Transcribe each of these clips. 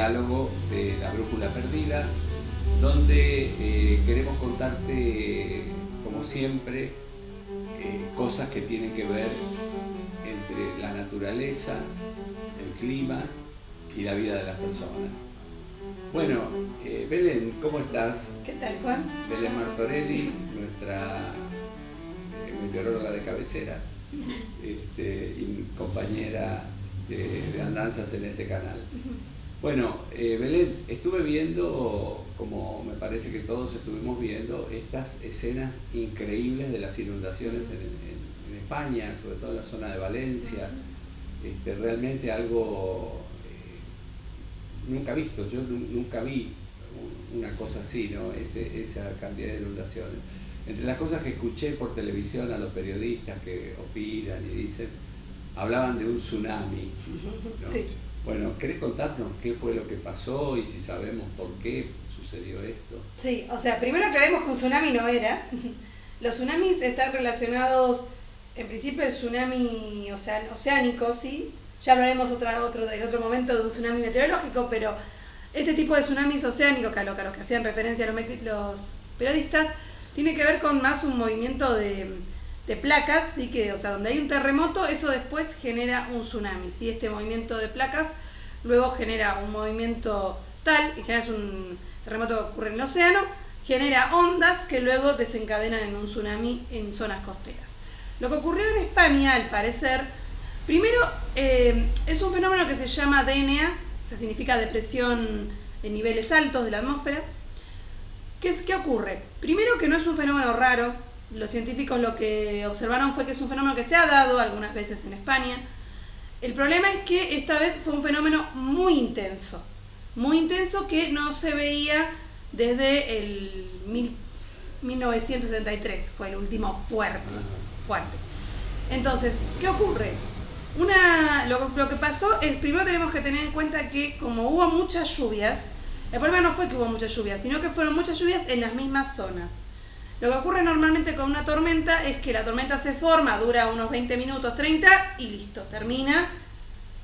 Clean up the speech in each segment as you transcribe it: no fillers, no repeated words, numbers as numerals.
diálogo de La Brújula Perdida, donde queremos contarte, como siempre, cosas que tienen que ver entre la naturaleza, el clima y la vida de las personas. Bueno, Belén, ¿cómo estás? ¿Qué tal, Juan? Belén Martorelli, nuestra meteoróloga de cabecera y compañera de andanzas en este canal. Bueno, Belén, estuve viendo, como me parece que todos estuvimos viendo, estas escenas increíbles de las inundaciones en España, sobre todo en la zona de Valencia. Realmente algo nunca visto. Yo nunca vi una cosa así, ¿no? Esa cantidad de inundaciones. Entre las cosas que escuché por televisión a los periodistas que opinan y dicen, hablaban de un tsunami, ¿no? Sí. Bueno, ¿querés contarnos qué fue lo que pasó y si sabemos por qué sucedió esto? Sí, o sea, primero aclaremos que un tsunami no era. Los tsunamis están relacionados, en principio, el tsunami oceánico, ¿sí? Ya hablaremos en otro momento de un tsunami meteorológico, pero este tipo de tsunamis oceánicos, que a los que hacían referencia los periodistas, tiene que ver con más un movimiento de placas, ¿sí? O sea, donde hay un terremoto, eso después genera un tsunami, ¿sí? Este movimiento de placas luego genera un movimiento tal, y genera un terremoto que ocurre en el océano, genera ondas que luego desencadenan en un tsunami en zonas costeras. Lo que ocurrió en España, al parecer, primero es un fenómeno que se llama DNA, o sea, significa depresión en niveles altos de la atmósfera. ¿Qué ocurre? Primero, que no es un fenómeno raro. Los científicos lo que observaron fue que es un fenómeno que se ha dado algunas veces en España. El problema es que esta vez fue un fenómeno muy intenso que no se veía desde el 1973, fue el último fuerte. Entonces, ¿qué ocurre? Lo que pasó es, primero tenemos que tener en cuenta que como hubo muchas lluvias, el problema no fue que hubo muchas lluvias, sino que fueron muchas lluvias en las mismas zonas. Lo que ocurre normalmente con una tormenta es que la tormenta se forma, dura unos 20 minutos, 30 y listo, termina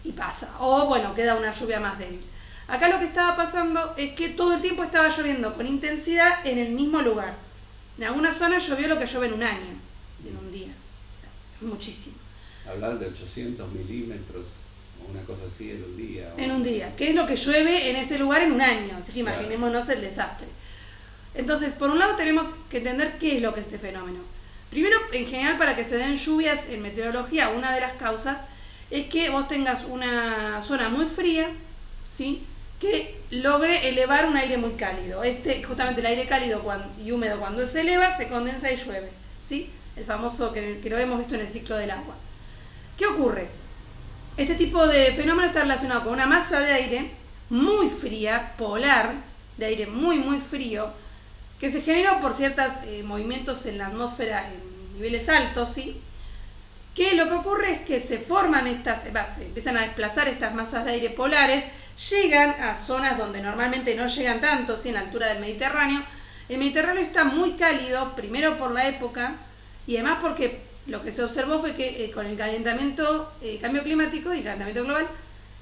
y pasa. O bueno, queda una lluvia más débil. Acá lo que estaba pasando es que todo el tiempo estaba lloviendo con intensidad en el mismo lugar. En algunas zonas llovió lo que llueve en un año, en un día. O sea, muchísimo. Hablar de 800 milímetros o una cosa así en un día. En un día, que es lo que llueve en ese lugar en un año. Así que imaginémonos el desastre. Entonces, por un lado tenemos que entender qué es lo que es este fenómeno. Primero, en general, para que se den lluvias en meteorología, una de las causas es que vos tengas una zona muy fría, ¿sí?, que logre elevar un aire muy cálido. Justamente el aire cálido y húmedo, cuando se eleva, se condensa y llueve, ¿sí? El famoso que lo hemos visto en el ciclo del agua. ¿Qué ocurre? Este tipo de fenómeno está relacionado con una masa de aire muy fría, polar, de aire muy, muy frío, que se generó por ciertos movimientos en la atmósfera en niveles altos, ¿sí? Que lo que ocurre es que se forman empiezan a desplazar estas masas de aire polares, llegan a zonas donde normalmente no llegan tanto, ¿sí? En la altura del Mediterráneo. El Mediterráneo está muy cálido, primero por la época, y además porque lo que se observó fue que con el cambio climático y el calentamiento global,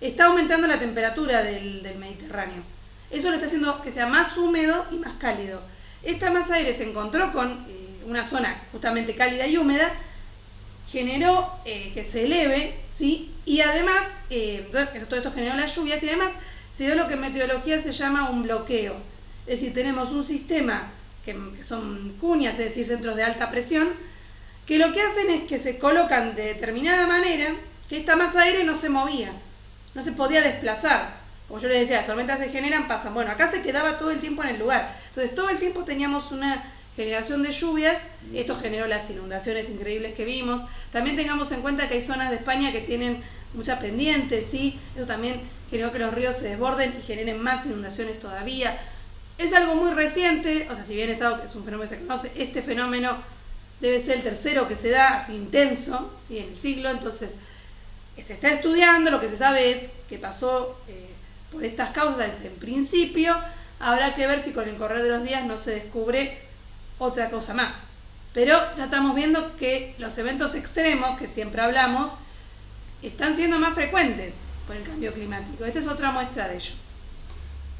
está aumentando la temperatura del Mediterráneo. Eso lo está haciendo que sea más húmedo y más cálido. Esta masa de aire se encontró con una zona justamente cálida y húmeda, generó que se eleve, ¿sí? Y además, todo esto generó las lluvias y además se dio lo que en meteorología se llama un bloqueo. Es decir, tenemos un sistema que son cuñas, es decir, centros de alta presión, que lo que hacen es que se colocan de determinada manera que esta masa de aire no se movía, no se podía desplazar. Como yo les decía, las tormentas se generan, pasan. Bueno, acá se quedaba todo el tiempo en el lugar. Entonces todo el tiempo teníamos una generación de lluvias. Esto generó las inundaciones increíbles que vimos. También tengamos en cuenta que hay zonas de España que tienen mucha pendiente, ¿sí? Eso también generó que los ríos se desborden y generen más inundaciones todavía. Es algo muy reciente, o sea, si bien es un fenómeno que se conoce, este fenómeno debe ser el tercero que se da así intenso, ¿sí?, en el siglo. Entonces se está estudiando, lo que se sabe es que pasó por estas causas en principio. Habrá que ver si con el correr de los días no se descubre otra cosa más. Pero ya estamos viendo que los eventos extremos, que siempre hablamos, están siendo más frecuentes por el cambio climático. Esta es otra muestra de ello.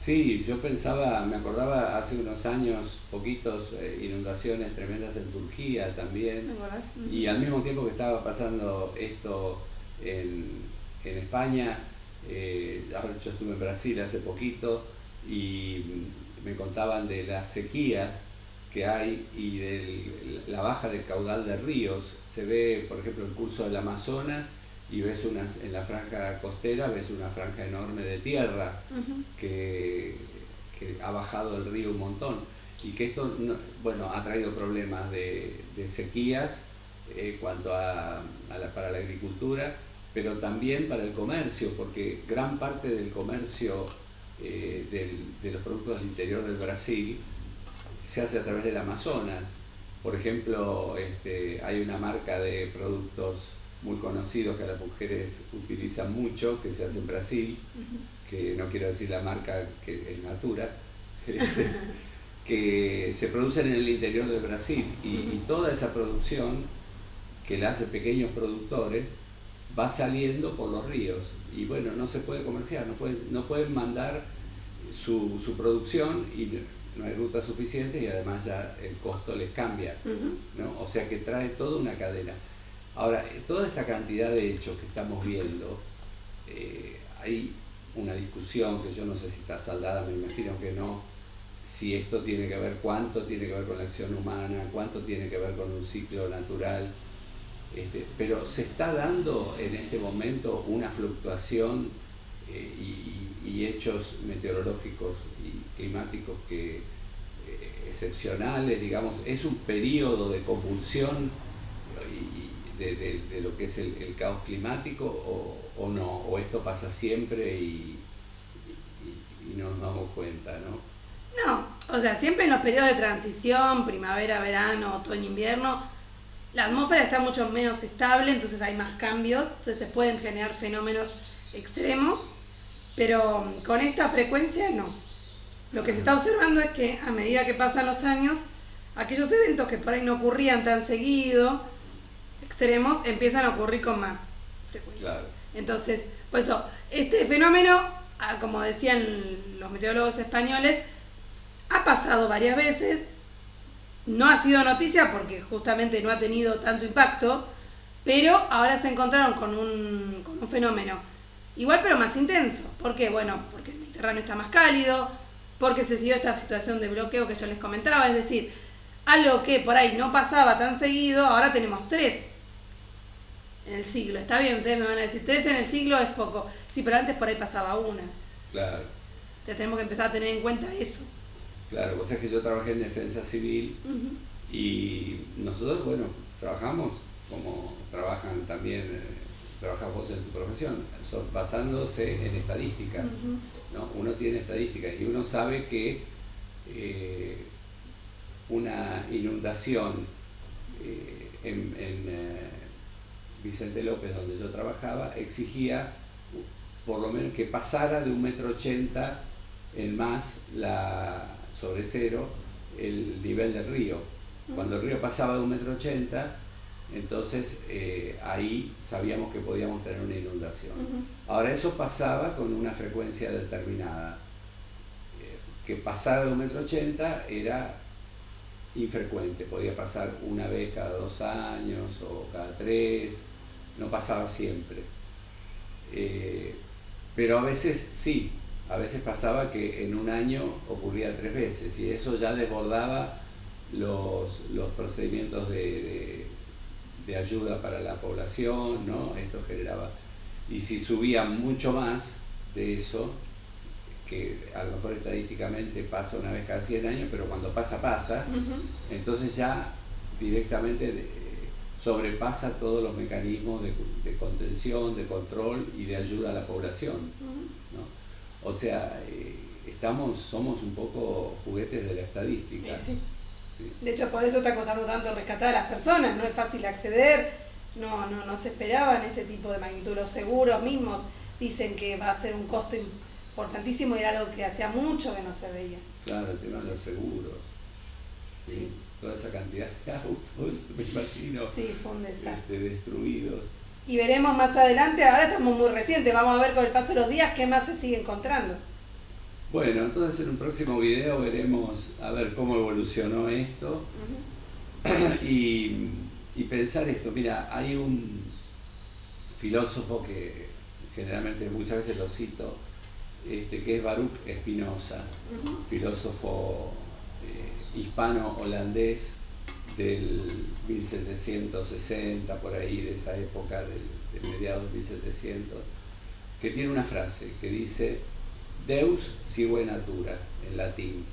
Sí, yo pensaba, me acordaba hace unos años, poquitos, inundaciones tremendas en Turquía también, ¿Me acordás? y al mismo tiempo que estaba pasando esto en, en España, ahora yo estuve en Brasil hace poquito y me contaban de las sequías que hay y de la baja del caudal de ríos. Se ve, por ejemplo, el curso del Amazonas y ves en la franja costera ves una franja enorme de tierra que, que ha bajado el río un montón y que esto bueno, ha traído problemas de sequías para la agricultura, pero también para el comercio, porque gran parte del comercio de los productos del interior del Brasil se hace a través del Amazonas. Por ejemplo, hay una marca de productos muy conocidos que las mujeres utilizan mucho, que se hace en Brasil, que no quiero decir la marca, que es Natura, que se producen en el interior del Brasil y toda esa producción que la hacen pequeños productores va saliendo por los ríos y bueno, no se puede comerciar, no pueden mandar su producción y no hay rutas suficientes y además ya el costo les cambia, ¿no? O sea que trae toda una cadena. Ahora, toda esta cantidad de hechos que estamos viendo, hay una discusión que yo no sé si está saldada, me imagino que no, si esto tiene que ver, cuánto tiene que ver con la acción humana, cuánto tiene que ver con un ciclo natural, pero se está dando en este momento una fluctuación y hechos meteorológicos y climáticos que excepcionales, digamos, es un periodo de convulsión de lo que es el caos climático o no, o esto pasa siempre y no nos damos cuenta, ¿no? No, o sea, siempre en los periodos de transición, primavera, verano, otoño, invierno, la atmósfera está mucho menos estable, entonces hay más cambios, entonces se pueden generar fenómenos extremos, pero con esta frecuencia no. Lo que se está observando es que a medida que pasan los años, aquellos eventos que por ahí no ocurrían tan seguido, extremos, empiezan a ocurrir con más frecuencia. Claro. Entonces, por eso, este fenómeno, como decían los meteorólogos españoles, ha pasado varias veces, no ha sido noticia porque justamente no ha tenido tanto impacto, pero ahora se encontraron con un fenómeno igual pero más intenso. ¿Por qué? Bueno, porque el Mediterráneo está más cálido, porque se siguió esta situación de bloqueo que yo les comentaba, es decir, algo que por ahí no pasaba tan seguido, ahora tenemos 3 en el siglo. Está bien, ustedes me van a decir, 3 en el siglo es poco. Sí, pero antes por ahí pasaba una. Claro. Entonces tenemos que empezar a tener en cuenta eso. Claro, vos sabés que yo trabajé en defensa civil y nosotros, bueno, trabajamos como trabajan también, trabajas vos en tu profesión, basándose en estadísticas, ¿no? Uno tiene estadísticas y uno sabe que una inundación en Vicente López, donde yo trabajaba, exigía por lo menos que pasara de 1,80 m en más sobre cero el nivel del río. Cuando el río pasaba de 1,80 m, entonces ahí sabíamos que podíamos tener una inundación. Ahora eso pasaba con una frecuencia determinada. Que pasara de 1,80 m era infrecuente, podía pasar una vez cada 2 años o cada 3, no pasaba siempre. Pero a veces sí, a veces pasaba que en un año ocurría 3 veces y eso ya desbordaba los procedimientos de ayuda para la población, ¿no? Esto generaba, y si subía mucho más de eso, que a lo mejor estadísticamente pasa una vez cada 100 años, pero cuando pasa, entonces ya directamente sobrepasa todos los mecanismos de contención, de control y de ayuda a la población, ¿no? O sea, somos un poco juguetes de la estadística. Sí. De hecho, por eso está costando tanto rescatar a las personas, no es fácil acceder, no se esperaban este tipo de magnitud. Los seguros mismos dicen que va a ser un costo importantísimo y era algo que hacía mucho que no se veía. Claro, el tema de los seguros. Sí. Toda esa cantidad de autos, me imagino, sí, fue un desastre. Destruidos. Y veremos más adelante, ahora estamos muy recientes, vamos a ver con el paso de los días qué más se sigue encontrando. Bueno, entonces en un próximo video veremos a ver cómo evolucionó esto. Y pensar esto, mira, hay un filósofo que generalmente muchas veces lo cito, que es Baruch Spinoza, filósofo hispano-holandés del 1760, por ahí, de esa época, de mediados 1700, que tiene una frase que dice Deus sive natura, en latín,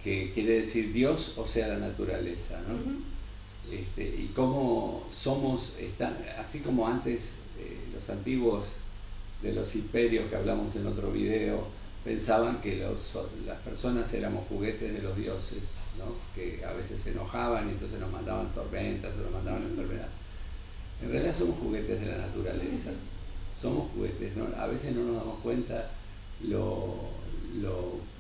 que quiere decir Dios, o sea, la naturaleza, ¿no? Y cómo somos, así como antes los antiguos de los imperios que hablamos en otro video pensaban que las personas éramos juguetes de los dioses, ¿no? Que a veces se enojaban y entonces nos mandaban tormentas o nos mandaban enfermedades. En realidad somos juguetes de la naturaleza, somos juguetes, ¿no? A veces no nos damos cuenta lo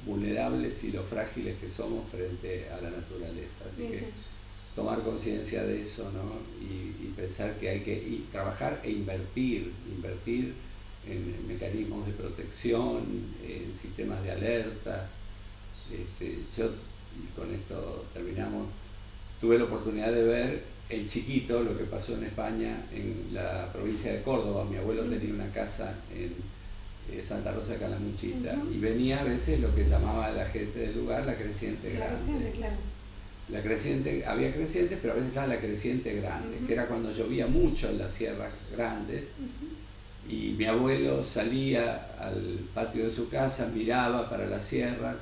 vulnerables y lo frágiles que somos frente a la naturaleza. Así que tomar conciencia de eso, ¿no? Y pensar que hay que trabajar e invertir en mecanismos de protección, en sistemas de alerta. Yo, y con esto terminamos, tuve la oportunidad de ver en chiquito lo que pasó en España, en la provincia de Córdoba. Mi abuelo tenía una casa en Santa Rosa de Calamuchita, y venía a veces lo que llamaba la gente del lugar la creciente grande. La creciente, había crecientes, pero a veces estaba la creciente grande, que era cuando llovía mucho en las sierras grandes, y mi abuelo salía al patio de su casa, miraba para las sierras,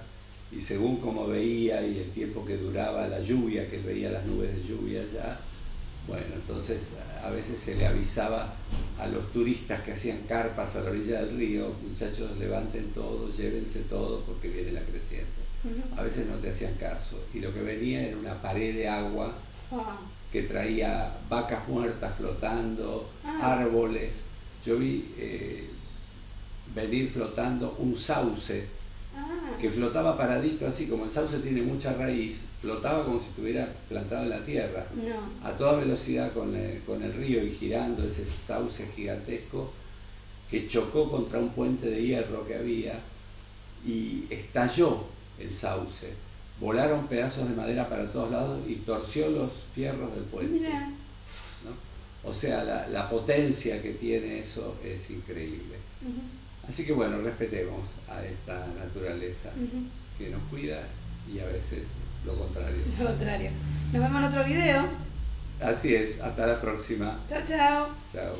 y según como veía y el tiempo que duraba la lluvia, que él veía las nubes de lluvia ya, bueno, entonces a veces se le avisaba a los turistas que hacían carpas a la orilla del río: muchachos, levanten todo, llévense todo porque viene la creciente. A veces no te hacían caso, y lo que venía era una pared de agua que traía vacas muertas flotando, árboles. Yo vi venir flotando un sauce que flotaba paradito, así como el sauce tiene mucha raíz, flotaba como si estuviera plantado en la tierra, a toda velocidad con el río, y girando ese sauce gigantesco que chocó contra un puente de hierro que había y estalló el sauce. Volaron pedazos de madera para todos lados y torció los fierros del puente, ¿no? O sea, la potencia que tiene eso es increíble. Así que bueno, respetemos a esta naturaleza que nos cuida, y a veces lo contrario. Lo contrario. Nos vemos en otro video. Así es, hasta la próxima. Chao, chao. Chao.